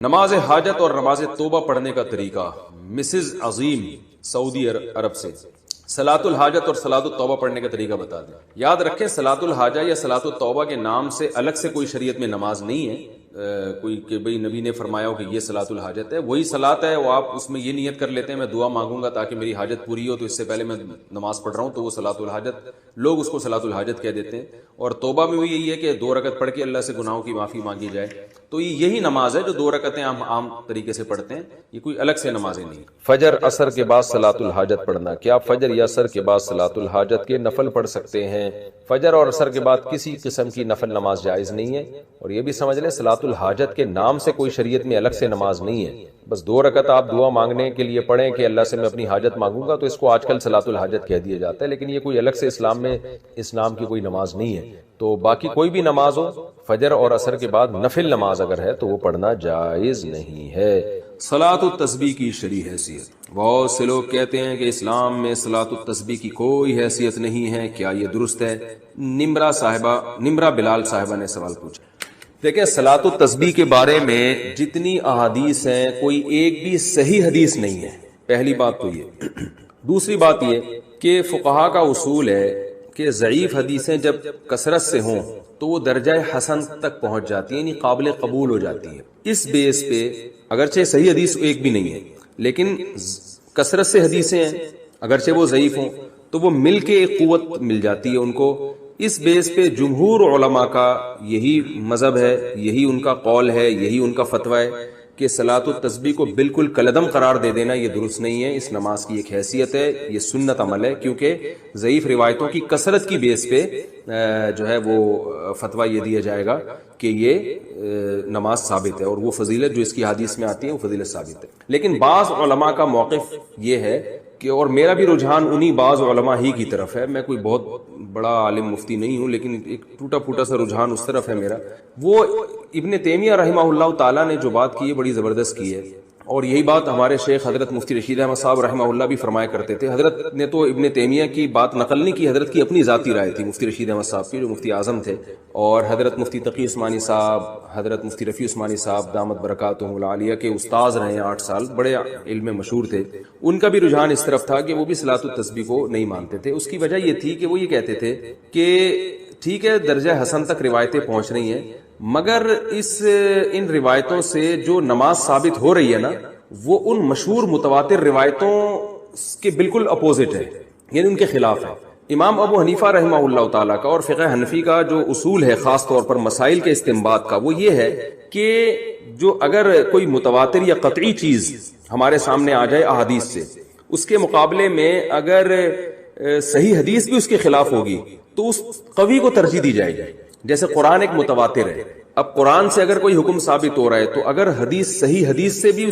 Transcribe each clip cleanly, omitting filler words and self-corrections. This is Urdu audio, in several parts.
نماز حاجت اور نماز توبہ پڑھنے کا طریقہ۔ مسز عظیم سعودی عرب سے صلاۃ الحاجت اور صلاۃ التوبہ پڑھنے کا طریقہ بتا دیں۔ یاد رکھیں صلاۃ الحاجہ یا صلاۃ التوبہ کے نام سے الگ سے کوئی شریعت میں نماز نہیں ہے، کوئی کہ بھئی نبی نے فرمایا ہو کہ یہ صلاۃ الحاجت ہے، وہی صلاۃ ہے، وہ آپ اس میں یہ نیت کر لیتے ہیں میں دعا مانگوں گا تاکہ میری حاجت پوری ہو، تو اس سے پہلے میں نماز پڑھ رہا ہوں، تو وہ صلاۃ الحاجت، لوگ اس کو صلاۃ الحاجت کہہ دیتے ہیں۔ اور توبہ میں بھی یہی ہے کہ 2 رکعت پڑھ کے اللہ سے گناہوں کی معافی مانگی جائے، تو یہی نماز ہے جو 2 رکعتیں ہم عام طریقے سے پڑھتے ہیں، یہ کوئی الگ سے نمازیں نہیں۔ فجر عصر کے بعد صلاۃ الحاجت پڑھنا، کیا فجر یا عصر کے بعد صلاۃ الحاجت کے نفل پڑھ سکتے ہیں؟ فجر اور عصر کے بعد کسی قسم کی نفل نماز جائز نہیں ہے، اور یہ بھی سمجھ لیں صلاۃ الحاجت کے نام سے کوئی شریعت میں الگ سے نماز نہیں ہے۔ بس 2 رکعت آپ دعا مانگنے کے لیے پڑھیں کہ اللہ سے میں اپنی حاجت مانگوں گا، تو اس کو آج کل صلاۃ الحاجت کہہ دیا جاتا ہے، لیکن یہ کوئی الگ سے اسلام میں اسلام کی کوئی نماز نہیں ہے۔ تو باقی کوئی بھی نماز ہو، فجر اور عصر کے بعد نفل نماز اگر ہے تو وہ پڑھنا جائز نہیں ہے۔ صلاۃ التسبیح کی شرعی حیثیت۔ بہت سے لوگ کہتے ہیں کہ اسلام میں صلاۃ التسبیح کی کوئی حیثیت نہیں ہے، کیا یہ درست ہے؟ نمرہ بلال صاحبہ نے سوال پوچھا۔ دیکھیں صلاۃ التسبیح کے بارے میں جتنی احادیث ہیں کوئی ایک بھی صحیح حدیث نہیں ہے، پہلی بات تو یہ۔ دوسری بات یہ کہ فقہا کا اصول ہے کہ ضعیف حدیثیں جب کثرت سے ہوں تو وہ درجہ حسن تک پہنچ جاتی ہیں، یعنی قابل قبول ہو جاتی ہے۔ اس بیس پہ اگرچہ صحیح حدیث ایک بھی نہیں ہے، لیکن کثرت سے حدیثیں ہیں، اگرچہ وہ ضعیف ہوں تو وہ مل کے ایک قوت مل جاتی ہے ان کو۔ اس بیس پہ جمہور علماء کا یہی مذہب ہے، یہی ان کا قول ہے، یہی ان کا فتویٰ ہے کہ صلاۃ التسبیح کو بالکل کالعدم قرار دے دینا یہ درست نہیں ہے۔ اس نماز کی ایک حیثیت ہے، یہ سنت عمل ہے، کیونکہ ضعیف روایتوں کی کثرت کی بیس پہ جو ہے وہ فتویٰ یہ دیا جائے گا کہ یہ نماز ثابت ہے، اور وہ فضیلت جو اس کی حدیث میں آتی ہے وہ فضیلت ثابت ہے۔ لیکن بعض علماء کا موقف یہ ہے کہ، اور میرا بھی رجحان انہی بعض علماء ہی کی طرف ہے، میں کوئی بہت بڑا عالم مفتی نہیں ہوں، لیکن ایک ٹوٹا پھوٹا سا رجحان اس طرف ہے میرا۔ وہ ابن تیمیہ رحمہ اللہ تعالیٰ نے جو بات کی ہے بڑی زبردست کی ہے، اور یہی بات ہمارے شیخ حضرت مفتی رشید احمد صاحب رحمہ اللہ بھی فرمایا کرتے تھے۔ حضرت نے تو ابن تیمیہ کی بات نقل نہیں کی، حضرت کی اپنی ذاتی رائے تھی مفتی رشید احمد صاحب کی، جو مفتی اعظم تھے، اور حضرت مفتی تقی عثمانی صاحب، حضرت مفتی رفیع عثمانی صاحب دامت برکاتہم العالیہ کے استاذ رہے 8 سال، بڑے علم مشہور تھے۔ ان کا بھی رجحان اس طرف تھا کہ وہ بھی صلاۃ التسبیح کو نہیں مانتے تھے۔ اس کی وجہ یہ تھی کہ وہ یہ کہتے تھے کہ ٹھیک ہے درجہ حسن تک روایتیں پہنچ رہی ہیں، مگر ان روایتوں سے جو نماز ثابت ہو رہی ہے نا، وہ ان مشہور متواتر روایتوں کے بالکل اپوزٹ ہے، یعنی ان کے خلاف ہے۔ امام ابو حنیفہ رحمہ اللہ تعالیٰ کا اور فقہ حنفی کا جو اصول ہے خاص طور پر مسائل کے استنباط کا، وہ یہ ہے کہ جو اگر کوئی متواتر یا قطعی چیز ہمارے سامنے آ جائے احادیث سے، اس کے مقابلے میں اگر صحیح حدیث بھی اس کے خلاف ہوگی تو اس قوی کو ترجیح دی جائے گی۔ جیسے قرآن ایک متواتر ہے، اب قرآن سے اگر کوئی حکم ثابت ہو رہا ہے تو اگر حدیث صحیح حدیث سے بھی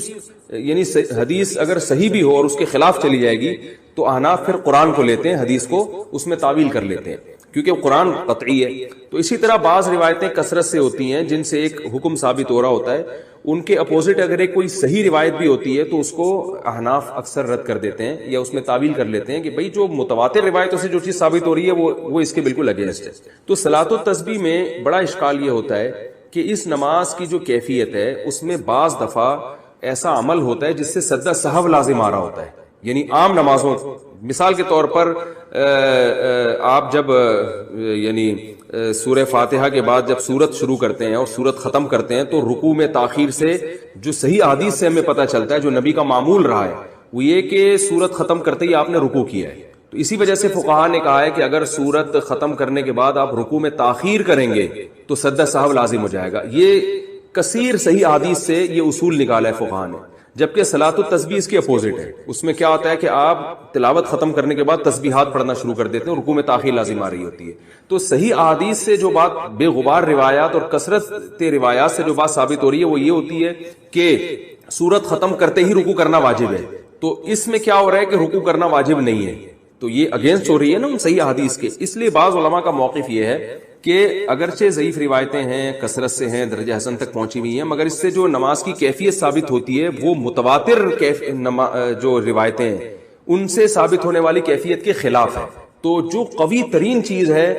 یعنی حدیث اگر صحیح بھی ہو اور اس کے خلاف چلی جائے گی تو احناف پھر قرآن کو لیتے ہیں، حدیث کو اس میں تعویل کر لیتے ہیں، کیونکہ قرآن قطعی ہے۔ تو اسی طرح بعض روایتیں کثرت سے ہوتی ہیں جن سے ایک حکم ثابت ہو رہا ہوتا ہے، ان کے اپوزٹ اگر ایک کوئی صحیح روایت بھی ہوتی ہے تو اس کو احناف اکثر رد کر دیتے ہیں یا اس میں تعویل کر لیتے ہیں کہ بھئی جو متواتر روایتوں سے جو چیز ثابت ہو رہی ہے وہ اس کے بالکل اگینسٹ ہے۔ تو صلاۃ التسبیح میں بڑا اشکال یہ ہوتا ہے کہ اس نماز کی جو کیفیت ہے اس میں بعض دفعہ ایسا عمل ہوتا ہے جس سے سجدہ سہو لازم آ رہا ہوتا ہے، یعنی عام نمازوں، مثال کے طور پر آپ جب یعنی سورہ فاتحہ کے بعد جب سورت شروع کرتے ہیں اور سورت ختم کرتے ہیں تو رکوع میں تاخیر سے جو صحیح حدیث سے ہمیں پتہ چلتا ہے، جو نبی کا معمول رہا ہے، وہ یہ کہ سورت ختم کرتے ہی آپ نے رکوع کیا ہے۔ تو اسی وجہ سے فقہا نے کہا ہے کہ اگر سورت ختم کرنے کے بعد آپ رکوع میں تاخیر کریں گے تو سجدہ سہو لازم ہو جائے گا۔ یہ کثیر صحیح حدیث سے یہ اصول نکالا ہے فقہا نے، جبکہ صلاۃ التسبیح اس کے اپوزٹ ہے۔ اس میں کیا ہوتا ہے کہ آپ تلاوت ختم کرنے کے بعد تسبیحات پڑھنا شروع کر دیتے ہیں، رکوع میں تاخیر لازم آ رہی ہوتی ہے۔ تو صحیح احادیث سے جو بات بے غبار روایات اور کثرت روایات سے جو بات ثابت ہو رہی ہے وہ یہ ہوتی ہے کہ سورت ختم کرتے ہی رکوع کرنا واجب ہے، تو اس میں کیا ہو رہا ہے کہ رکوع کرنا واجب نہیں ہے، تو یہ اگینسٹ ہو رہی ہے نا ان صحیح احادیث کے۔ اس لیے بعض علماء کا موقف یہ ہے کہ اگرچہ ضعیف روایتیں ہیں، کثرت سے ہیں، درجہ حسن تک پہنچی ہوئی ہیں، مگر اس سے جو نماز کی کیفیت ثابت ہوتی ہے وہ متواتر جو روایتیں ہیں ان سے ثابت ہونے والی کیفیت کے خلاف ہے۔ تو جو قوی ترین چیز ہے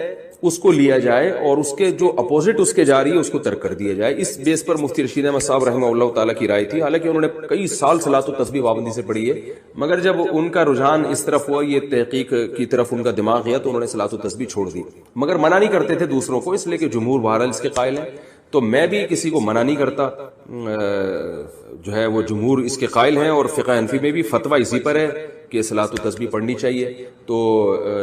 اس کو لیا جائے اور اس کے جو اپوزٹ اس کے جاری ہے اس کو ترک کر دیا جائے. اس بیس پر مفتی رشید احمد صاحب رحمہ اللہ تعالیٰ کی رائے تھی. حالانکہ انہوں نے کئی سال صلاۃ التسبیح پابندی سے پڑھی ہے, مگر جب ان کا رجحان اس طرف ہوا, یہ تحقیق کی طرف ان کا دماغ گیا, تو انہوں نے صلاۃ التسبیح چھوڑ دی. مگر منع نہیں کرتے تھے دوسروں کو, اس لیے کہ جمہور بہرحال اس کے قائل ہیں. تو میں بھی کسی کو منع نہیں کرتا, جو ہے وہ جمہور اس کے قائل ہیں, اور فقہ حنفی میں بھی فتویٰ اسی پر ہے کہ صلاۃ التسبیح پڑھنی چاہیے. تو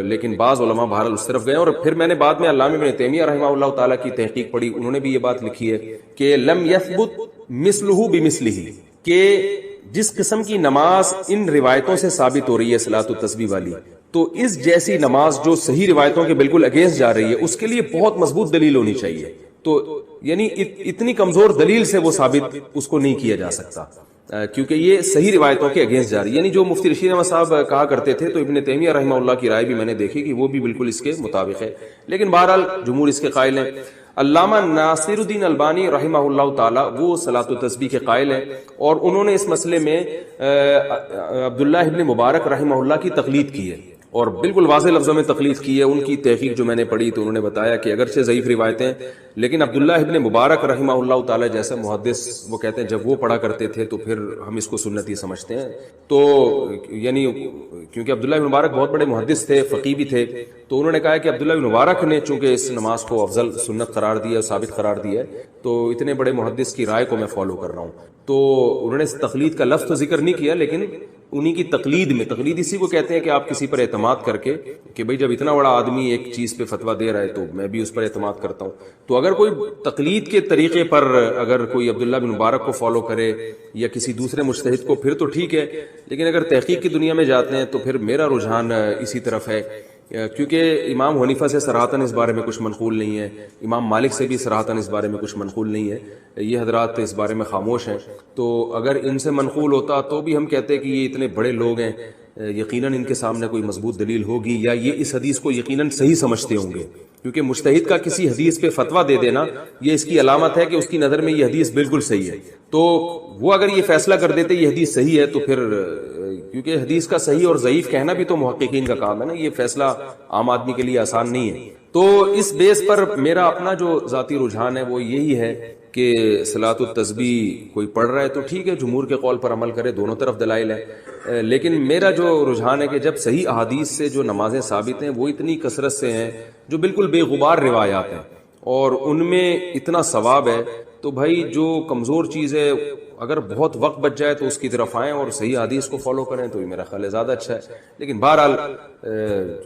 لیکن بعض علماء بہرحال اس طرف گئے. اور پھر میں نے بعد میں علامہ ابن تیمیہ رحمہ اللہ تعالیٰ کی تحقیق پڑھی, انہوں نے بھی یہ بات لکھی ہے کہ لم یثبت مثلہ بمثلہ, کہ جس قسم کی نماز ان روایتوں سے ثابت ہو رہی ہے صلاۃ التسبیح والی, تو اس جیسی نماز جو صحیح روایتوں کے بالکل اگینسٹ جا رہی ہے, اس کے لیے بہت مضبوط دلیل ہونی چاہیے. تو یعنی اتنی کمزور دلیل سے وہ ثابت اس کو نہیں کیا جا سکتا, کیونکہ یہ صحیح روایتوں کے اگینسٹ جا رہی ہے. یعنی جو مفتی رشید احمد صاحب کہا کرتے تھے, تو ابن تیمیہ رحمہ اللہ کی رائے بھی میں نے دیکھی کہ وہ بھی بالکل اس کے مطابق ہے. لیکن بہرحال جمہور اس کے قائل ہیں. علامہ ناصر الدین البانی رحمہ اللہ تعالی وہ صلاۃ التسبیح کے قائل ہیں, اور انہوں نے اس مسئلے میں عبداللہ ابن مبارک رحمہ اللہ کی تقلید کی ہے, اور بالکل واضح لفظوں میں تقلید کی ہے. ان کی تحقیق جو میں نے پڑھی تو انہوں نے بتایا کہ اگرچہ ضعیف روایتیں, لیکن عبداللہ ابن مبارک رحمہ اللہ تعالی جیسے محدث, وہ کہتے ہیں جب وہ پڑھا کرتے تھے تو پھر ہم اس کو سنتی سمجھتے ہیں. تو یعنی کیونکہ عبداللہ ابن مبارک بہت بڑے محدث تھے, فقیہ بھی تھے, تو انہوں نے کہا کہ عبداللہ ابن مبارک نے چونکہ اس نماز کو افضل سنت قرار دیا, ثابت قرار دیا ہے, تو اتنے بڑے محدث کی رائے کو میں فالو کر رہا ہوں. تو انہوں نے تقلید کا لفظ تو ذکر نہیں کیا, لیکن انہی کی تقلید میں, تقلید اسی کو کہتے ہیں کہ آپ کسی پر اعتماد کر کے کہ بھئی جب اتنا بڑا آدمی ایک چیز پہ فتویٰ دے رہا ہے تو میں بھی اس پر اعتماد کرتا ہوں. تو اگر کوئی تقلید کے طریقے پر اگر کوئی عبداللہ بن مبارک کو فالو کرے یا کسی دوسرے مجتہد کو, پھر تو ٹھیک ہے. لیکن اگر تحقیق کی دنیا میں جاتے ہیں تو پھر میرا رجحان اسی طرف ہے, کیونکہ امام حنیفہ سے صراحتاً اس بارے میں کچھ منقول نہیں ہے, امام مالک سے بھی صراحتاً اس بارے میں کچھ منقول نہیں ہے, یہ حضرات اس بارے میں خاموش ہیں. تو اگر ان سے منقول ہوتا تو بھی ہم کہتے کہ یہ اتنے بڑے لوگ ہیں, یقیناً ان کے سامنے کوئی مضبوط دلیل ہوگی, یا یہ اس حدیث کو یقیناً صحیح سمجھتے ہوں گے. کیونکہ مجتہد کا کسی حدیث پہ فتویٰ دے دینا یہ اس کی علامت ہے کہ اس کی نظر میں یہ حدیث بالکل صحیح ہے. تو وہ اگر یہ فیصلہ کر دیتے یہ حدیث صحیح ہے, تو پھر کیونکہ حدیث کا صحیح اور ضعیف کہنا بھی تو محققین کا کام ہے نا, یہ فیصلہ عام آدمی کے لیے آسان نہیں ہے. تو اس بیس پر میرا اپنا جو ذاتی رجحان ہے وہ یہی ہے کہ صلاۃ التسبیح کوئی پڑھ رہا ہے تو ٹھیک ہے, جمہور کے قول پر عمل کرے, دونوں طرف دلائل ہے. لیکن میرا جو رجحان ہے کہ جب صحیح احادیث سے جو نمازیں ثابت ہیں وہ اتنی کثرت سے ہیں, جو بالکل بے غبار روایات ہیں, اور ان میں اتنا ثواب ہے, تو بھائی جو کمزور چیز ہے اگر بہت وقت بچ جائے تو اس کی طرف آئیں اور صحیح حدیث کو فالو کریں, تو یہ میرا خیال ہے زیادہ اچھا ہے. لیکن بہرحال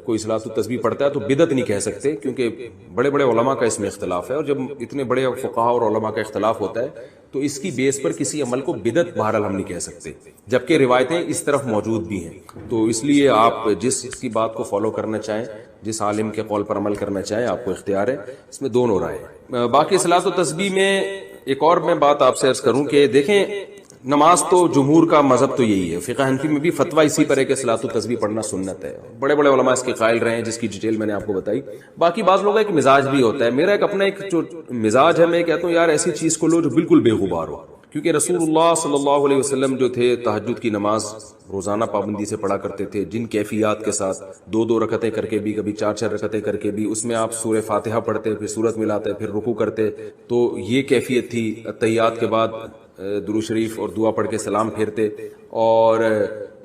کوئی صلاۃ التسبیح پڑھتا ہے تو بدعت نہیں کہہ سکتے, کیونکہ بڑے بڑے علماء کا اس میں اختلاف ہے, اور جب اتنے بڑے فقہاء اور علماء کا اختلاف ہوتا ہے تو اس کی بیس پر کسی عمل کو بدعت بہرحال ہم نہیں کہہ سکتے, جبکہ روایتیں اس طرف موجود بھی ہیں. تو اس لیے آپ جس کی بات کو فالو کرنا چاہیں, جس عالم کے قول پر عمل کرنا چاہیں, آپ کو اختیار ہے. اس میں دونوں رائے ہیں. باقی صلاۃ التسبیح میں ایک اور میں بات آپ سے عرض کروں کہ دیکھیں, نماز تو جمہور کا مذہب تو یہی ہے, فقہ حنفی میں بھی فتویٰ اسی پر ہے کہ صلاۃ التسبیح پڑھنا سنت ہے. بڑے بڑے علماء اس کے قائل رہے ہیں, جس کی ڈیٹیل میں نے آپ کو بتائی. باقی بعض لوگوں کا ایک مزاج بھی ہوتا ہے, میرا ایک اپنا ایک جو مزاج ہے, میں کہتا ہوں یار ایسی چیز کو لو جو بالکل بے غبار ہو. کیونکہ رسول اللہ صلی اللہ علیہ وسلم جو تھے تہجد کی نماز روزانہ پابندی سے پڑھا کرتے تھے, جن کیفیات کے ساتھ, 2 رکعتیں کر کے بھی, کبھی 4 رکعتیں کر کے بھی, اس میں آپ سورہ فاتحہ پڑھتے, پھر سورت ملاتے, پھر رکوع کرتے. تو یہ کیفیت تھی. تحیات کے بعد درود شریف اور دعا پڑھ کے سلام پھیرتے. اور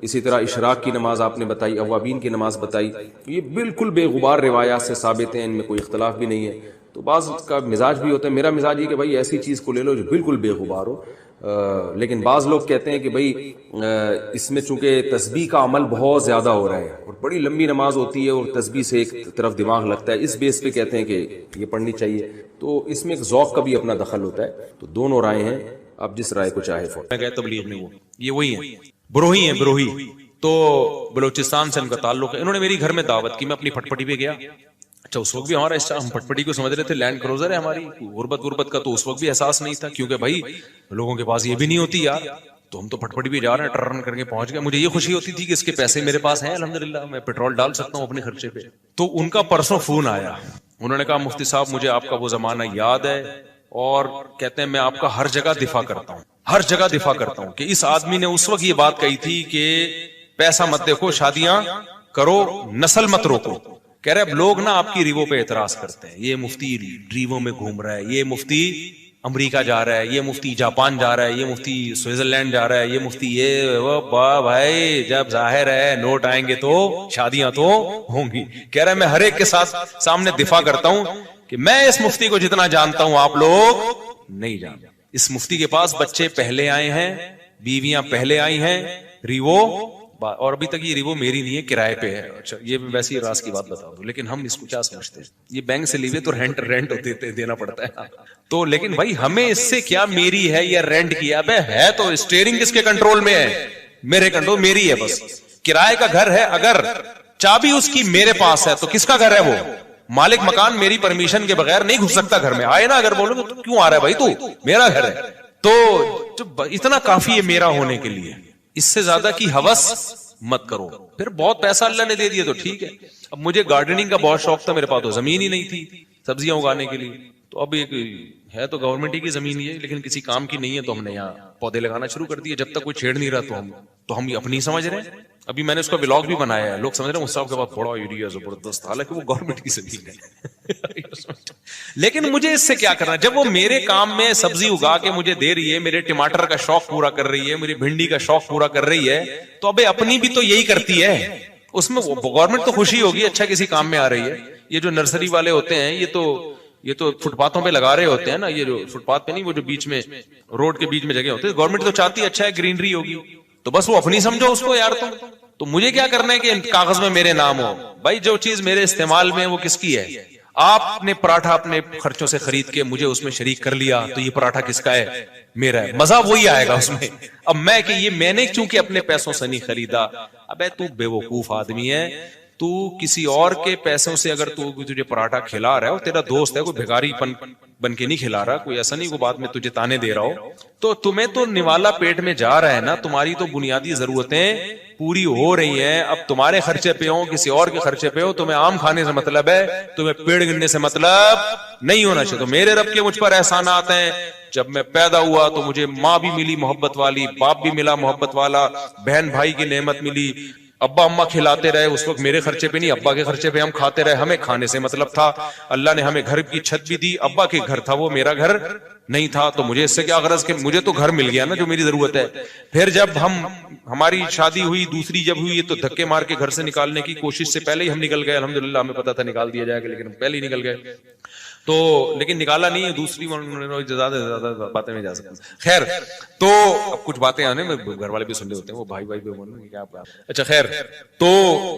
اسی طرح اشراق کی نماز آپ نے بتائی, اوابین کی نماز بتائی. یہ بالکل بے غبار روایات سے ثابت ہیں, ان میں کوئی اختلاف بھی نہیں ہے. تو بعض کا مزاج بھی ہوتا ہے, میرا مزاج یہ کہ بھائی ایسی چیز کو لے لو جو بالکل بے غبار ہو. لیکن بعض لوگ کہتے ہیں کہ بھائی اس میں چونکہ تسبیح کا عمل بہت زیادہ ہو رہا ہے اور بڑی لمبی نماز ہوتی ہے اور تسبیح سے ایک طرف دماغ لگتا ہے, اس بیس پہ کہتے ہیں کہ یہ پڑھنی چاہیے. تو اس میں ایک ذوق کا بھی اپنا دخل ہوتا ہے. تو دونوں رائے ہیں, آپ جس رائے کو چاہے فالو. تبلیغ میں وہ یہ وہی ہیں, بروہی ہیں, بروہی. تو بلوچستان سے ان کا تعلق ہے. انہوں نے میری گھر میں دعوت کی, میں اپنی پھٹ پٹی پہ گیا. اچھا اس وقت بھی ہمارا ہم پھٹ پٹی کو سمجھ رہے تھے لینڈ کروزر ہے ہماری, غربت کا تو اس وقت بھی احساس نہیں تھا, کیونکہ بھائی لوگوں کے پاس یہ بھی نہیں ہوتی یار. تو ہم تو پھٹ پٹی بھی جا رہے ہیں, ٹرن کر کے پہنچ گئے. مجھے یہ خوشی ہوتی تھی کہ اس کے پیسے میرے پاس ہیں الحمدللہ, میں پیٹرول ڈال سکتا ہوں اپنے خرچے پہ. تو ان کا پرسوں فون آیا, انہوں نے کہا مفتی صاحب مجھے آپ کا وہ زمانہ یاد ہے, اور کہتے ہیں میں آپ کا ہر جگہ دفاع کرتا ہوں, ہر جگہ دفاع کرتا ہوں کہ اس آدمی نے اس وقت یہ بات کہی تھی کہ پیسہ مت دیکھو, شادیاں کرو, نسل مت روکو. کہہ رہے اب لوگ نا آپ کی ریوو پہ اعتراض کرتے ہیں, یہ مفتی ریوو میں گھوم رہا ہے, یہ مفتی امریکہ جا رہا ہے, یہ مفتی جاپان جا رہا ہے, یہ مفتی سوئٹزرلینڈ جا رہا ہے, یہ مفتی یہ وہ. بھائی جب ظاہر ہے نوٹ آئیں گے تو شادیاں تو ہوں گی. کہہ رہا ہے میں ہر ایک کے ساتھ سامنے دفاع کرتا ہوں کہ میں اس مفتی کو جتنا جانتا ہوں آپ لوگ نہیں جانتے. اس مفتی کے پاس بچے پہلے آئے ہیں, بیویاں پہلے آئی ہیں, ریوو, اور ابھی تک یہ ریوو میری نہیں ہے, کرائے پہ ہے. اچھا یہ ویسے ہی راز کی بات بتا دوں, لیکن ہم اس کو کیا سمجھتے ہیں, یہ بینک سے لیے تو رینٹ دینا پڑتا ہے تو. لیکن بھائی ہمیں اس سے کیا میری ہے یا رینٹ کی ہے تو اسٹیئرنگ کس کے کنٹرول میں ہے, میرے کنٹرول, میری ہے بس. کرائے کا گھر ہے, اگر چابی اس کی میرے پاس ہے تو کس کا گھر ہے وہ, مالک مکان میری پرمیشن کے بغیر نہیں گھس سکتا گھر میں. آئے نا اگر بولو تو کیوں آ رہا ہے بھائی, تو میرا گھر ہے. تو اتنا کافی ہے میرا ہونے کے لیے, اس سے زیادہ کی ہوس مت کرو. پھر بہت پیسہ اللہ نے دے دیا تو ٹھیک ہے. اب مجھے گارڈننگ کا بہت شوق تھا, میرے پاس تو زمین ہی نہیں تھی سبزیاں اگانے کے لیے, تو اب ایک ہے تو گورنمنٹ کی زمین ہی ہے لیکن کسی کام کی نہیں ہے, تو ہم نے یہاں پودے لگانا شروع کر دیے. جب تک کوئی چھیڑ نہیں رہا تو ہم اپنی سمجھ رہے ہیں. ابھی میں نے اس کا ولاگ بھی بنایا ہے, لوگ سمجھ رہے ہیں مصعب کے بعد بڑا ایریا زبردست, حالانکہ وہ گورنمنٹ کی زمین ہے. لیکن مجھے اس سے کیا کرنا, جب وہ میرے کام میں سبزی اگا کے مجھے دے رہی ہے, میرے ٹماٹر کا شوق پورا کر رہی ہے, میری بھنڈی کا شوق پورا کر رہی ہے, تو ابے اپنی بھی تو یہی کرتی ہے, اس میں گورنمنٹ تو خوشی ہوگی, اچھا کسی کام میں آ رہی ہے. یہ جو نرسری والے ہوتے ہیں یہ تو فٹ پاتھوں پہ لگا رہے ہوتے ہیں نا, یہ جو فٹ پاتھ پہ نہیں, وہ جو بیچ میں روڈ کے بیچ میں جگہ ہوتے ہیں, گورنمنٹ تو چاہتی ہے اچھا ہے گرینری ہوگی, تو بس وہ اپنی سمجھو اس کو یار. تو مجھے کیا کرنا ہے کہ کاغذ میں میرے نام ہو. بھائی جو چیز میرے استعمال میں وہ کس کی ہے, آپ نے پراٹھا اپنے خرچوں سے خرید کے مجھے اس میں شریک کر لیا, تو یہ پراٹھا کس کا ہے, میرا ہے, مزہ وہی آئے گا اس میں. اب میں کہ یہ میں نے چونکہ اپنے پیسوں سے نہیں خریدا, ابے تو بے وقوف آدمی ہے, تو کسی اور کے پیسوں سے اگر تو تجھے پراٹھا کھلا رہا ہے, اور تیرا دوست ہے, کوئی بھیکاری بن کے نہیں کھلا رہا, کوئی ایسا نہیں کوئی بات میں تجھے تانے دے رہا ہو, تو تمہیں تو نوالا پیٹ میں جا رہا ہے نا, تمہاری تو بنیادی ضرورتیں پوری ہو رہی ہیں. اب تمہارے خرچے پہ ہو, کسی اور کے خرچے پہ ہو, تمہیں آم کھانے سے مطلب ہے, تمہیں پیڑ گرنے سے مطلب نہیں ہونا چاہیے. تو میرے رب کے مجھ پر احسانات ہیں, جب میں پیدا ہوا تو مجھے ماں بھی ملی محبت والی, باپ بھی ملا محبت والا, بہن بھائی کی نعمت ملی, ابا اماں کھلاتے رہے, اس وقت میرے خرچے پہ نہیں ابا کے خرچے پہ ہم کھاتے رہے, ہمیں کھانے سے مطلب تھا. اللہ نے ہمیں گھر کی چھت بھی دی, ابا کے گھر تھا وہ, میرا گھر نہیں تھا, تو مجھے اس سے کیا غرض کہ مجھے تو گھر مل گیا نا جو میری ضرورت ہے. پھر جب ہماری شادی ہوئی, دوسری جب ہوئی, تو دھکے مار کے گھر سے نکالنے کی کوشش سے پہلے ہی ہم نکل گئے. الحمدللہ ہمیں پتا تھا نکال دیا جائے گا, لیکن ہم پہلے ہی نکل گئے. تو لیکن نکالا نہیں ہے, دوسری زیادہ سے زیادہ باتیں میں جا سکتا. خیر, تو اب کچھ باتیں آنے میں گھر والے بھی سن رہے ہوتے ہیں, وہ بھائی بھی بولیں کیا. اچھا خیر, تو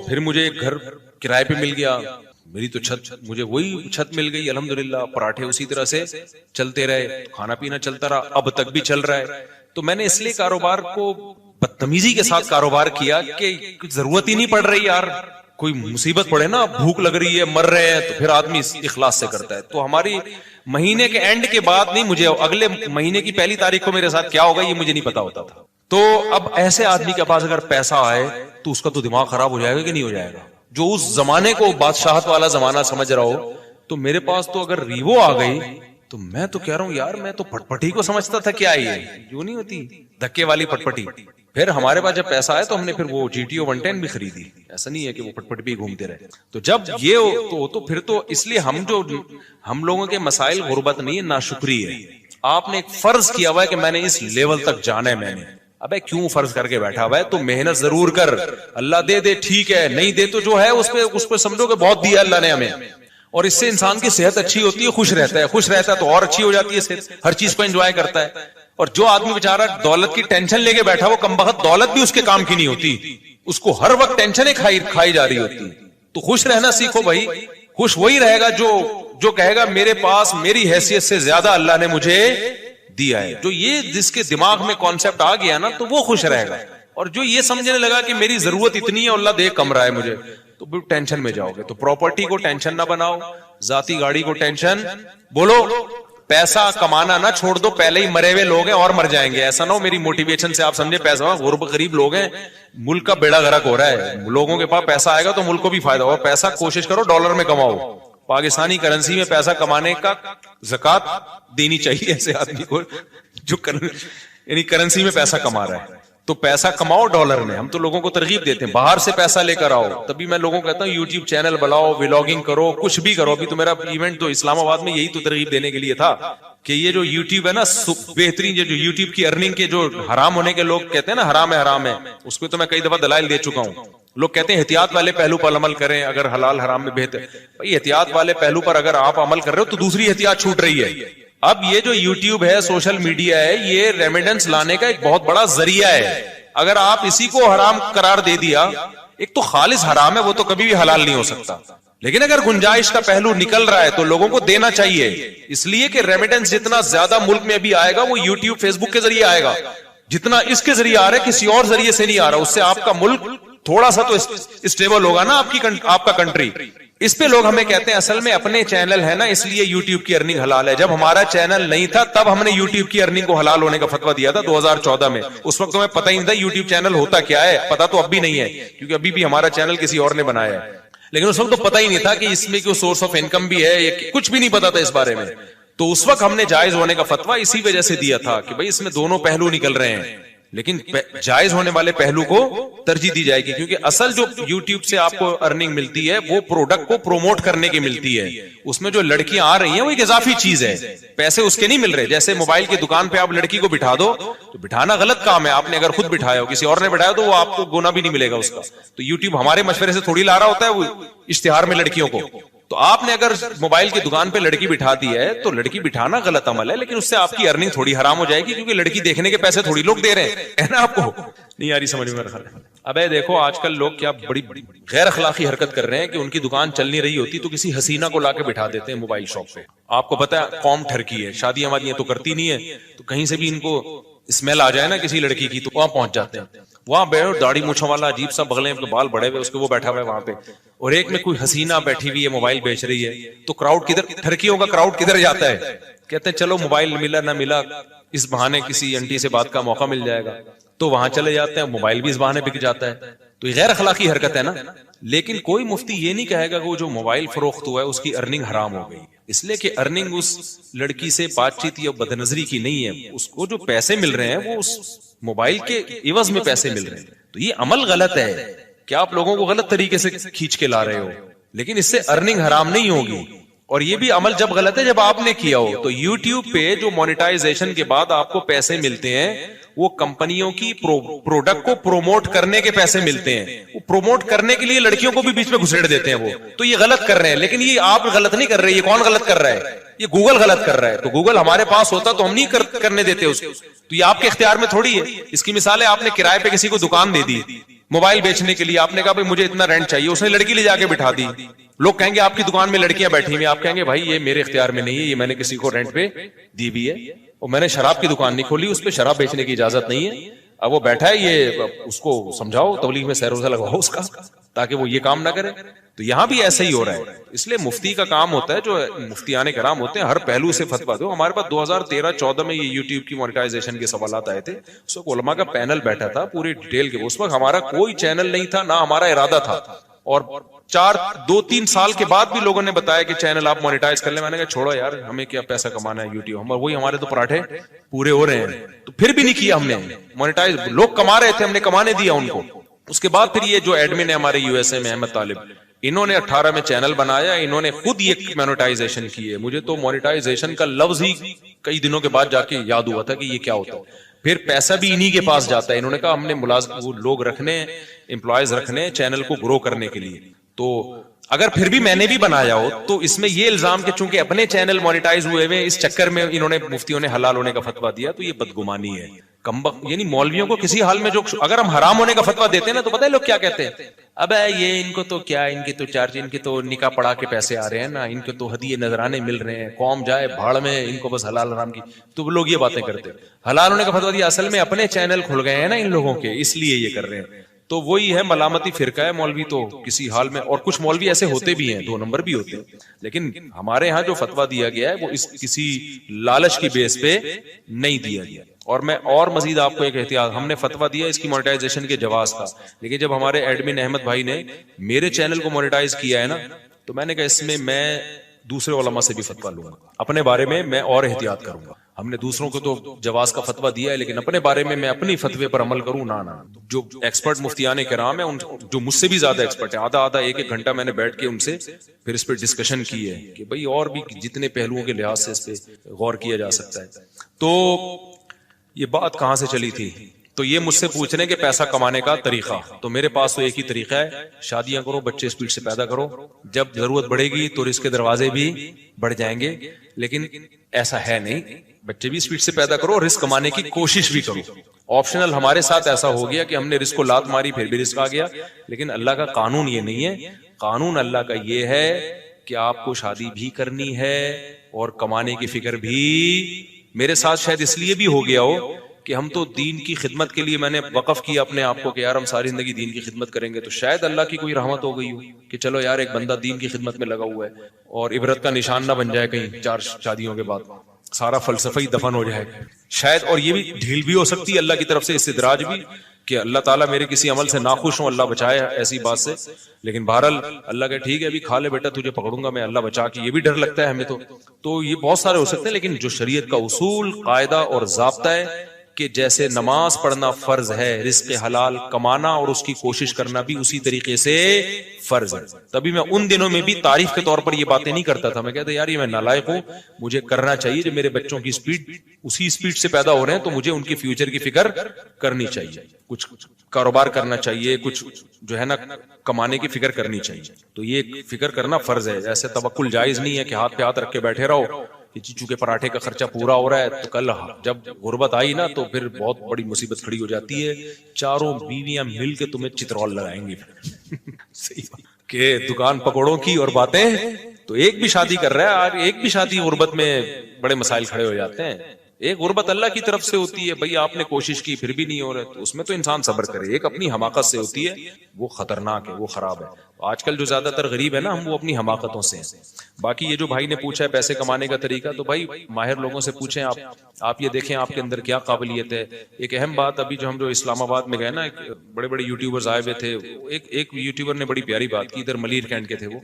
پھر مجھے ایک گھر کرائے پہ مل گیا, میری تو چھت, مجھے وہی چھت مل گئی الحمدللہ. پراٹھے اسی طرح سے چلتے رہے, کھانا پینا چلتا رہا, اب تک بھی چل رہا ہے. تو میں نے اس لیے کاروبار کو بدتمیزی کے ساتھ کاروبار کیا کہ ضرورت ہی نہیں پڑ رہی یار, کوئی مصیبت پڑے نا, بھوک لگ رہی ہے, مر رہے ہیں, تو پھر آدمی اخلاص سے کرتا ہے. تو ہماری مہینے کے اینڈ کے بعد نہیں, مجھے اگلے مہینے کی پہلی تاریخ کو میرے ساتھ کیا ہوگا یہ مجھے نہیں پتا ہوتا تھا. تو اب ایسے آدمی کے پاس اگر پیسہ آئے تو اس کا تو دماغ خراب ہو جائے گا کہ نہیں ہو جائے گا, جو اس زمانے کو بادشاہت والا زمانہ سمجھ رہا ہو. تو میرے پاس تو اگر ریوو آ گئی تو میں تو کہہ رہا ہوں یار, میں تو پٹ پٹی کو سمجھتا تھا کیا یہ, جو نہیں ہوتی دھکے والی پٹ پٹی. پھر ہمارے پاس جب پیسہ آیا تو ہم نے پھر وہ GTO 110 بھی خریدی. ایسا نہیں ہے کہ وہ پٹ پٹ بھی گھومتے رہے. تو جب یہ تو پھر تو اس لیے ہم لوگوں کے مسائل غربت نہیں ہے, ناشکری ہے. آپ نے ایک فرض کیا ہوا ہے کہ میں نے اس لیول تک جانا ہے. میں نے ابے کیوں فرض کر کے بیٹھا ہوا ہے, تو محنت ضرور کر, اللہ دے دے ٹھیک ہے, نہیں دے تو جو ہے اس پہ سمجھو کہ بہت دیا اللہ نے ہمیں. اور اس سے انسان کی صحت اچھی ہوتی ہے, خوش رہتا ہے تو اور اچھی ہو جاتی ہے صحت, ہر چیز کو انجوائے کرتا ہے. اور جو آدمی بیچارہ دولت کی ٹینشن لے کے بیٹھا, وہ کمبخت دولت بھی اس کے کام کی نہیں ہوتی, اس کو ہر وقت ٹینشنیں کھائی جا رہی ہوتی. تو خوش رہنا سیکھو بھائی. خوش وہی رہے گا جو کہے گا میرے پاس میری حیثیت سے زیادہ اللہ نے مجھے دیا ہے. جو یہ جس کے دماغ میں کانسیپٹ آ گیا نا, تو وہ خوش رہے گا. اور جو یہ سمجھنے لگا کہ میری ضرورت اتنی ہے, اللہ دے کم رہا ہے مجھے, تو ٹینشن میں جاؤ گے. تو پراپرٹی کو ٹینشن نہ بناؤ, ذاتی گاڑی کو ٹینشن, بولو پیسہ کمانا نہ چھوڑ دو, پہلے ہی مرے ہوئے لوگ ہیں اور مر جائیں گے. ایسا نہ ہو میری موٹیویشن سے آپ سمجھے پیسہ, غریب لوگ ہیں, ملک کا بیڑا غرق ہو رہا ہے. لوگوں کے پاس پیسہ آئے گا تو ملک کو بھی فائدہ ہوگا. پیسہ کوشش کرو ڈالر میں کماؤ, پاکستانی کرنسی میں پیسہ کمانے کا زکات دینی چاہیے ایسے آدمی کو جو یعنی کرنسی میں پیسہ کما رہا ہے. تو پیسہ کماؤ ڈالر میں. ہم تو لوگوں کو ترغیب دیتے ہیں باہر سے پیسہ لے کر آؤ. تبھی میں لوگوں کو کہتا ہوں یوٹیوب چینل بناؤ, ولاگنگ کرو, کچھ بھی کرو. ابھی تو میرا ایونٹ تو اسلام آباد میں یہی تو ترغیب دینے کے لیے تھا کہ یہ جو یوٹیوب ہے نا, بہترین جو یوٹیوب کی ارننگ کے جو حرام ہونے کے لوگ کہتے ہیں نا حرام ہے, اس کو تو میں کئی دفعہ دلائل دے چکا ہوں. لوگ کہتے ہیں احتیاط والے پہلو پر عمل کریں, اگر حلال حرام میں بہتر. بھائی احتیاط والے پہلو پر اگر آپ عمل کر رہے ہو تو دوسری احتیاط چھوٹ رہی ہے. اب یہ جو یوٹیوب ہے, سوشل میڈیا ہے, یہ ریمیڈنس لانے کا ایک بہت بڑا ذریعہ ہے. اگر آپ اسی کو حرام قرار دے دیا, ایک تو خالص حرام ہے, وہ تو کبھی بھی حلال نہیں ہو سکتا, لیکن اگر گنجائش کا پہلو نکل رہا ہے تو لوگوں کو دینا چاہیے. اس لیے کہ ریمیڈنس جتنا زیادہ ملک میں ابھی آئے گا وہ یوٹیوب فیس بک کے ذریعے آئے گا. جتنا اس کے ذریعے آ رہا ہے کسی اور ذریعے سے نہیں آ رہا. اس سے آپ کا ملک تھوڑا سا تو اسٹیبل ہوگا نا, آپ کا کنٹری. اس پہ لوگ ہمیں کہتے ہیں اصل میں اپنے چینل ہے نا اس لیے یوٹیوب کی ارننگ حلال ہے. جب ہمارا چینل نہیں تھا تب ہم نے یوٹیوب کی ارننگ کو حلال ہونے کا فتویٰ دیا تھا 2014 میں. اس وقت ہمیں پتہ ہی نہیں تھا یوٹیوب چینل ہوتا کیا ہے, پتہ تو اب بھی نہیں ہے کیونکہ ابھی بھی ہمارا چینل کسی اور نے بنایا ہے, لیکن اس وقت تو پتہ ہی نہیں تھا کہ اس میں کوئی سورس آف انکم بھی ہے, کچھ بھی نہیں پتا تھا اس بارے میں. تو اس وقت ہم نے جائز ہونے کا فتویٰ اسی وجہ سے دیا تھا کہ بھائی اس میں دونوں پہلو نکل رہے ہیں, لیکن جائز ہونے والے پہلو کو ترجیح دی جائے گی, کیونکہ اصل جو یوٹیوب سے آپ کو ارننگ ملتی ہے وہ پروڈکٹ کو پروموٹ کرنے کی ملتی ہے. اس میں جو لڑکیاں آ رہی ہیں وہ ایک اضافی چیز ہے, پیسے اس کے نہیں مل رہے. جیسے موبائل کی دکان پہ آپ لڑکی کو بٹھا دو تو بٹھانا غلط کام ہے, آپ نے اگر خود بٹھایا ہو, کسی اور نے بٹھایا تو وہ آپ کو گنا بھی نہیں ملے گا اس کا. تو یوٹیوب ہمارے مشورے سے تھوڑی لا رہا ہوتا ہے وہ اشتہار میں لڑکیوں کو. تو آپ نے اگر موبائل کی دکان پہ لڑکی بٹھا دی ہے تو لڑکی بٹھانا غلط عمل ہے, لیکن اس سے آپ کی ارننگ تھوڑی حرام ہو جائے گی, کیونکہ لڑکی دیکھنے کے پیسے تھوڑی لوگ دے رہے ہیں نا. آپ کو نہیں آ رہی سمجھ میں؟ اب دیکھو آج کل لوگ کیا بڑی غیر اخلاقی حرکت کر رہے ہیں کہ ان کی دکان چل نہیں رہی ہوتی تو کسی حسینہ کو لا کے بٹھا دیتے ہیں موبائل شاپ پہ. آپ کو پتا ہے قوم ٹھرکی ہے, شادیاں وادیاں تو کرتی نہیں ہے, تو کہیں سے بھی ان کو اسمیل آ جائے نا کسی لڑکی کی تو وہاں پہنچ جاتے ہیں. وہاں بیٹھو داڑھی مونچھوں والا عجیب سا بغلیں بال بڑے ہوئے اس کے وہ بیٹھا ہوا ہے وہاں پہ, اور ایک میں کوئی حسینہ بیٹھی ہوئی ہے موبائل بیچ رہی ہے. تو کراؤڈ کدھر, ٹھرکیوں کا کراؤڈ کدھر جاتا ہے؟ کہتے ہیں چلو موبائل ملا نہ ملا, اس بہانے کسی انٹی سے بات کا موقع مل جائے گا, تو وہاں چلے جاتے ہیں, موبائل بھی اس بہانے بک جاتا ہے. تو یہ غیر اخلاقی حرکت ہے نا. لیکن کوئی مفتی یہ نہیں کہے گا کہ وہ جو موبائل فروخت ہوا ہے اس کی ارننگ حرام ہو گئی, اس لیے کہ ارننگ اس لڑکی سے بات چیت یا بد نظری کی نہیں ہے. اس کو جو پیسے مل رہے ہیں وہ اس موبائل کے عوض میں پیسے مل رہے ہیں. تو یہ عمل غلط ہے کہ آپ لوگوں کو غلط طریقے سے کھینچ کے لا رہے ہو, لیکن اس سے ارننگ حرام نہیں ہوگی. اور یہ بھی عمل جب غلط ہے جب آپ نے کیا ہو. تو یوٹیوب پہ جو مونیٹائزیشن کے بعد آپ کو پیسے ملتے ہیں وہ کمپنیوں کی پروڈکٹ کو پروموٹ کرنے کے پیسے ملتے ہیں. وہ پروموٹ کرنے کے لیے لڑکیوں کو بھی بیچ میں گھسیڑ دیتے ہیں وہ. تو یہ غلط کر رہے ہیں, لیکن یہ آپ غلط نہیں کر رہے. یہ کون غلط کر رہا ہے؟ یہ گوگل غلط کر رہا ہے. تو گوگل ہمارے پاس ہوتا تو ہم نہیں کرنے دیتے اس کو. تو یہ آپ کے اختیار میں تھوڑی ہے. اس کی مثال ہے, آپ نے کرائے پہ کسی کو دکان دے دی موبائل بیچنے کے لیے, آپ نے کہا بھائی مجھے اتنا رینٹ چاہیے, اس نے لڑکی لے جا کے بٹھا دی. لوگ کہیں گے آپ کی دکان میں لڑکیاں بیٹھی ہوئی, آپ کہیں گے بھائی یہ میرے اختیار میں نہیں ہے, یہ میں نے کسی کو رینٹ پہ دی بھی ہے, اور میں نے شراب کی دکان نہیں کھولی, اس پہ شراب بیچنے کی اجازت نہیں ہے. اب وہ بیٹھا ہے, یہ اس کو سمجھاؤ, تبلیغ میں سیر روزہ لگواؤ اس کا, تاکہ وہ یہ کام نہ کرے. تو یہاں بھی ایسا ہی ہو رہا ہے. اس لیے مفتی کا کام ہوتا ہے, جو مفتیان کرام ہوتے ہیں, ہر پہلو سے فتویٰ دو. ہمارے پاس 2013-14 میں یہ یوٹیوب کی مونیٹائزیشن کے سوالات آئے تھے, اس وقت علماء کا پینل بیٹھا تھا پوری ڈیٹیل کے. اس وقت ہمارا کوئی چینل نہیں تھا, نہ ہمارا ارادہ تھا, اور 2-3 سال کے بعد بھی لوگوں نے بتایا کہ چینل آپ مونیٹائز کر لیں. میں نے کہا چھوڑو یار, ہمیں کیا پیسہ کمانا ہے یوٹیوب, وہی ہمارے تو پراٹھے پورے ہو رہے ہیں. تو پھر بھی نہیں کیا ہم نے مونیٹائز. لوگ کما رہے تھے, ہم نے کمانے دیا ان کو. اس کے بعد پھر یہ جو ایڈمن ہے ہمارے یو ایس اے میں, احمد طالب, انہوں نے 18 میں چینل بنایا, انہوں نے خود یہ مونیٹائزیشن کی ہے. مجھے تو مونیٹائزیشن کا لفظ ہی کئی دنوں کے بعد جا کے یاد ہوا تھا کہ یہ کیا ہوتا ہے. پھر پیسہ بھی انہی کے پاس جاتا ہے. انہوں نے کہا ہم نے ملازم لوگ رکھنے, امپلائیز رکھنے چینل کو گرو کرنے کے لیے. تو اگر پھر بھی میں نے بھی بنایا ہو تو اس میں یہ الزام کہ چونکہ اپنے چینل مونیٹائز ہوئے ہوئے, اس چکر میں انہوں نے مفتیوں نے حلال ہونے کا فتویٰ دیا, تو یہ بدگمانی ہے. یعنی مولویوں کو کسی حال میں جو, اگر ہم حرام ہونے کا فتویٰ دیتے ہیں نا, تو پتہ ہے لوگ کیا کہتے ہیں, اب یہ ان کو تو کیا, ان کی تو چارج, ان کے تو نکاح پڑھا کے پیسے آ رہے ہیں نا, ان کے تو ہدیے نذرانے مل رہے ہیں, قوم جائے بھاڑ میں, ان کو بس حلال حرام کی. تو لوگ یہ باتیں کرتے ہیں. حلال ہونے کا فتویٰ دیا, اصل میں اپنے چینل کھل گئے ہیں نا ان لوگوں کے, اس لیے یہ کر رہے ہیں. تو وہی ہے ملامتی فرقہ ہے مولوی تو کسی حال میں. اور کچھ مولوی ایسے ہوتے بھی ہیں, 2 نمبر بھی ہوتے ہیں, لیکن ہمارے ہاں جو فتویٰ دیا گیا ہے وہ اس کسی لالچ کی بیس پہ نہیں دیا گیا. اور میں اور مزید آپ کو ایک احتیاط, ہم نے فتویٰ دیا اس کی مونیٹائزیشن کے جواز کا, لیکن جب ہمارے ایڈمن احمد بھائی نے میرے چینل کو مونیٹائز کیا ہے نا, تو میں نے کہا اس میں میں دوسرے علماء سے بھی فتویٰ لوں گا, اپنے بارے میں اور احتیاط کروں گا. ہم نے دوسروں کو تو جواز کا فتویٰ دیا ہے، لیکن اپنے بارے میں اپنی فتوے پر عمل کروں نہ جو ایکسپرٹ مفتیان کرام ہیں، جو مجھ سے بھی زیادہ ایکسپرٹ ہیں، آدھا ایک گھنٹہ میں نے بیٹھ کے ان سے پھر اس پہ ڈسکشن کی ہے کہ بھئی اور بھی جتنے پہلوؤں کے لحاظ سے اس پہ غور کیا جا سکتا ہے. تو یہ بات کہاں سے چلی تھی؟ تو یہ مجھ سے پوچھ رہے ہیں کہ پیسہ کمانے کا طریقہ. تو میرے پاس تو ایک ہی طریقہ ہے، شادیاں کرو، بچے اسپیڈ سے پیدا کرو، جب ضرورت بڑھے گی تو رزق کے دروازے بھی بڑھ جائیں گے. لیکن ایسا ہے نہیں، بچے بھی اسپیڈ سے پیدا کرو اور رزق کمانے کی کوشش بھی کرو. آپشنل ہمارے ساتھ ایسا ہو گیا کہ ہم نے رزق کو لات ماری پھر بھی رزق آ گیا، لیکن اللہ کا قانون یہ نہیں ہے. قانون اللہ کا یہ ہے کہ آپ کو شادی بھی کرنی ہے اور کمانے کی فکر بھی. میرے ساتھ شاید اس لیے بھی ہو گیا ہو کہ ہم تو دین کی خدمت کے لیے میں نے وقف کیا اپنے آپ کو کہ یار ہم ساری زندگی دین کی خدمت کریں گے، تو شاید اللہ کی کوئی رحمت ہو گئی ہو کہ چلو یار ایک بندہ دین کی خدمت میں لگا ہوا ہے اور عبرت کا نشان نہ بن جائے کہیں 4 شادیوں کے بعد سارا فلسفہ ہی دفن ہو جائے شاید. اور یہ بھی ڈھیل بھی ہو سکتی ہے اللہ کی طرف سے، استدراج بھی کہ اللہ تعالیٰ میرے کسی عمل سے ناخوش ہوں، اللہ بچائے ایسی بات سے. لیکن بہرحال اللہ کہ ٹھیک ہے ابھی کھا لے بیٹا تجھے پکڑوں گا میں، اللہ بچا کے. یہ بھی ڈر لگتا ہے ہمیں تو یہ بہت سارے ہو سکتے ہیں. لیکن جو شریعت کا اصول، قاعدہ اور ضابطہ ہے کہ جیسے نماز پڑھنا فرض ہے، رزق حلال کمانا اور اس کی کوشش کرنا بھی اسی طریقے سے فرض ہے. تبھی میں ان دنوں میں بھی تعریف کے طور پر یہ باتیں نہیں کرتا تھا. میں کہتا یار یہ میں نالائق ہوں، مجھے کرنا چاہیے. جب میرے بچوں کی سپیڈ اسی سپیڈ سے پیدا ہو رہے ہیں تو مجھے ان کے فیوچر کی فکر کرنی چاہیے، کچھ کاروبار کرنا چاہیے، کچھ جو ہے نا کمانے کی فکر کرنی چاہیے. تو یہ فکر کرنا فرض ہے. ایسے توکل جائز نہیں ہے کہ ہاتھ پہ ہاتھ رکھ کے بیٹھے رہو کہ چونکہ پراٹھے کا خرچہ پورا ہو رہا ہے تو کل جب غربت آئی نا تو پھر بہت بڑی مصیبت کھڑی ہو جاتی ہے. چاروں بیویاں مل کے تمہیں چترول لگائیں گی کہ دکان پکوڑوں کی اور باتیں. تو ایک بھی شادی کر رہا ہے آج، ایک بھی شادی غربت میں بڑے مسائل کھڑے ہو جاتے ہیں. ایک غربت اللہ کی طرف سے ہوتی ہے، بھئی آپ نے کوشش کی پھر بھی نہیں ہو رہا تو اس میں تو انسان صبر کرے. ایک اپنی حماقت سے ہوتی ہے، وہ خطرناک ہے، وہ خراب ہے. آج کل جو زیادہ تر غریب ہے نا ہم، وہ اپنی حماقتوں سے ہیں. باقی یہ جو بھائی نے پوچھا ہے پیسے کمانے کا طریقہ، تو بھائی ماہر لوگوں سے پوچھیں. آپ یہ دیکھیں آپ کے اندر کیا قابلیت ہے. ایک اہم بات ابھی جو ہم جو اسلام آباد میں گئے نا، بڑے بڑے یوٹیوبرز آئے ہوئے تھے. ایک یوٹیوبر نے بڑی پیاری بات کی، ادھر ملیر کینٹ کے تھے وہ.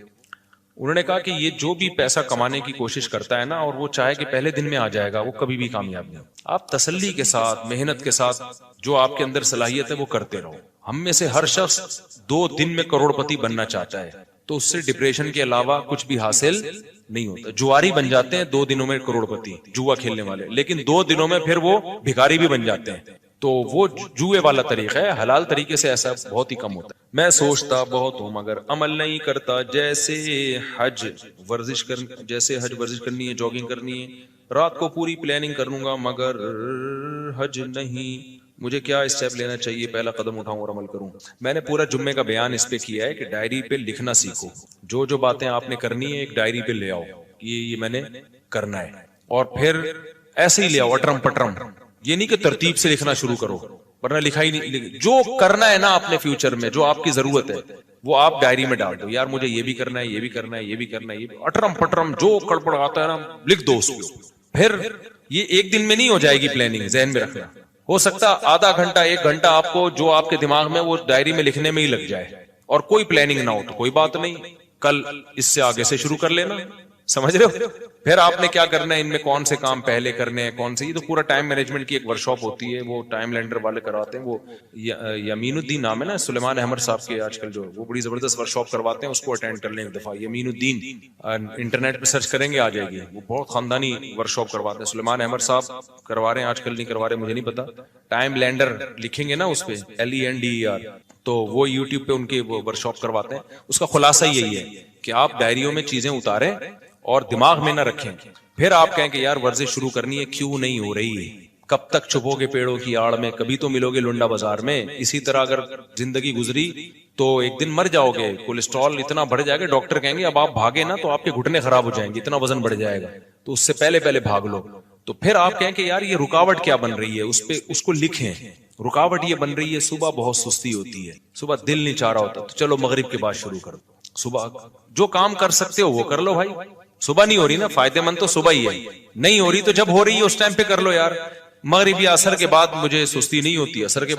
انہوں نے کہا کہ یہ جو بھی پیسہ کمانے کی کوشش کرتا ہے نا اور وہ چاہے کہ پہلے دن میں آ جائے گا، وہ کبھی بھی کامیاب نہیں. آپ تسلی کے ساتھ، محنت کے ساتھ جو آپ کے اندر صلاحیت ہے وہ کرتے رہو. ہم میں سے ہر شخص 2 دن میں کروڑ پتی بننا چاہتا ہے، تو اس سے ڈپریشن کے علاوہ کچھ بھی حاصل نہیں ہوتا. جواری بن جاتے ہیں 2 دنوں میں کروڑ پتی، جوا کھیلنے والے، لیکن 2 دنوں میں پھر وہ بھکاری بھی بن جاتے ہیں. تو وہ جوئے والا طریقہ ہے. حلال طریقے سے ایسا بہت ہی کم ہوتا ہے. میں سوچتا بہت ہوں مگر عمل نہیں کرتا. جیسے حج ورزش کرنی ہے، جاگنگ کرنی ہے، رات کو پوری پلاننگ کروں گا مگر حج نہیں. مجھے کیا اسٹیپ لینا چاہیے، پہلا قدم اٹھاؤں اور عمل کروں؟ میں نے پورا جمعے کا بیان اس پہ کیا ہے کہ ڈائری پہ لکھنا سیکھو. جو باتیں آپ نے کرنی ہے ایک ڈائری پہ لے آؤ، یہ میں نے کرنا ہے، اور پھر ایسے ہی لے آؤ اٹرم پٹرم. یہ نہیں کہ ترتیب سے لکھنا شروع کرو ورنہ لکھا ہی نہیں. جو کرنا ہے نا اپنے فیوچر میں، جو آپ کی ضرورت ہے وہ آپ ڈائری میں ڈال دو. یار مجھے یہ بھی کرنا ہے، یہ بھی کرنا ہے، یہ بھی کرنا ہے، یہ اٹرم پٹرم جو کڑپڑ آتا ہے نا لکھ دو اس کو. پھر یہ ایک دن میں نہیں ہو جائے گی پلاننگ، ذہن میں رکھنا. ہو سکتا آدھا گھنٹہ 1 گھنٹہ آپ کو جو آپ کے دماغ میں وہ ڈائری میں لکھنے میں ہی لگ جائے اور کوئی پلاننگ نہ ہو تو کوئی بات نہیں، کل اس سے آگے سے شروع کر لینا. سمجھ رہے ہو؟ پھر آپ نے کیا کرنا ہے، ان میں کون سے کام پہلے کرنے ہیں، کون سے. یہ تو پورا ٹائم مینجمنٹ کی ایک ورکشاپ ہوتی ہے، وہ ٹائم لینڈر والے کرواتے ہیں. وہ یمین الدین نام ہے نا سلیمان احمد صاحب کے، آج کل جو وہ بڑی زبردست ورکشاپ کرواتے ہیں، اس کو اٹینڈ کر لیں ایک دفعہ. یمین الدین انٹرنیٹ پہ سرچ کریں گے آ جائے گی. وہ بہت خاندانی ورکشاپ کرواتے ہیں. سلیمان احمد صاحب کروا رہے ہیں، آج کل نہیں کروا رہے مجھے نہیں پتا. ٹائم لینڈر لکھیں گے نا اس پہ LENDER، تو وہ یوٹیوب پہ ان کے وہ ورکشاپ کرواتے ہیں. اس کا خلاصہ یہی ہے کہ آپ ڈائریوں میں چیزیں اتاریں اور دماغ میں نہ رکھیں. پھر آپ کہیں کہ یار ورزش شروع کرنی ہے، کیوں نہیں ہو رہی ہے؟ کب تک چھپو گے پیڑوں کی آڑ میں؟ کبھی تو ملو گے لنڈا بازار میں. اسی طرح اگر زندگی گزری تو ایک دن مر جاؤ گے. کولیسٹرول اتنا بڑھ جائے گا، ڈاکٹر کہیں گے اب آپ بھاگے نا تو آپ کے گھٹنے خراب ہو جائیں گے، اتنا وزن بڑھ جائے گا. تو اس سے پہلے بھاگ لو. تو پھر آپ کہیں کہ یار یہ رکاوٹ کیا بن رہی ہے، اس کو لکھیں. رکاوٹ یہ بن رہی ہے صبح بہت سستی ہوتی ہے، صبح دل نہیں چاہ رہا ہوتا، تو چلو مغرب کے بعد شروع کرو. صبح جو کام کر سکتے ہو وہ کر لو بھائی. صبح نہیں ہو رہی نا، فائدے مند تو صبح ہی ہے. نہیں ہو رہی تو جب ہو رہی ہے اس ٹائم پہ کر لو یار. مغرب یا عصر کے بعد مجھے سستی نہیں ہوتی، عصر کے بعد